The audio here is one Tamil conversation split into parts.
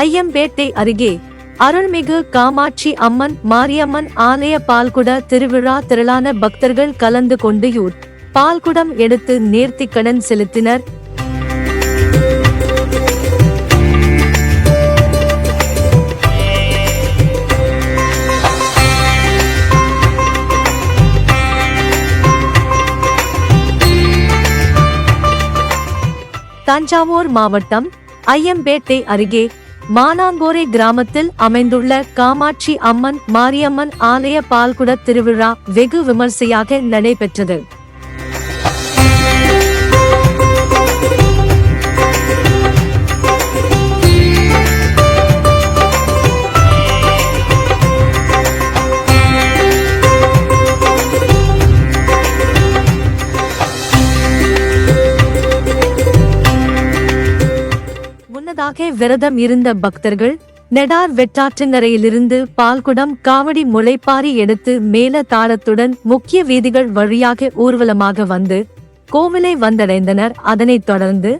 ஐயம்பேட்டை அருகே அருள்மிகு காமாட்சி அம்மன் மாரியம்மன் ஆலய பால்குட திருவிழா திரளான பக்தர்கள் கலந்து கொண்டு பால்குடம் எடுத்து நேர்த்திக்கடன் செலுத்தினர். தஞ்சாவூர் மாவட்டம் ஐயம்பேட்டை அருகே மானாங்கோரை கிராமத்தில் அமைந்துள்ள காமாட்சி அம்மன் மாரியம்மன் ஆலய பால்குட திருவிழா வெகு விமர்சையாக நடைபெற்றது. முன்னதாக விரதம் இருந்த பக்தர்கள் நெடார் வெட்டாற்றினரையிலிருந்து பால்குடம் காவடி முளைப்பாரி எடுத்து மேல தாளத்துடன் முக்கிய வீதிகள் வழியாக ஊர்வலமாக வந்து கோவிலை வந்தடைந்தனர். அதனைத் தொடர்ந்து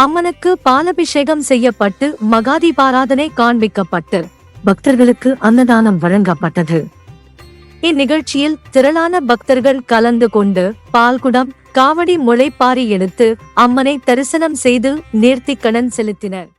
அம்மனுக்கு பாலபிஷேகம் செய்யப்பட்டு மகாதீபாராதனை காண்பிக்கப்பட்டு பக்தர்களுக்கு அன்னதானம் வழங்கப்பட்டது. இந்நிகழ்ச்சியில் திரளான பக்தர்கள் கலந்து கொண்டு பால்குடம் காவடி முளைப்பாரி எடுத்து அம்மனை தரிசனம் செய்து நேர்த்திக்கடன் செலுத்தினர்.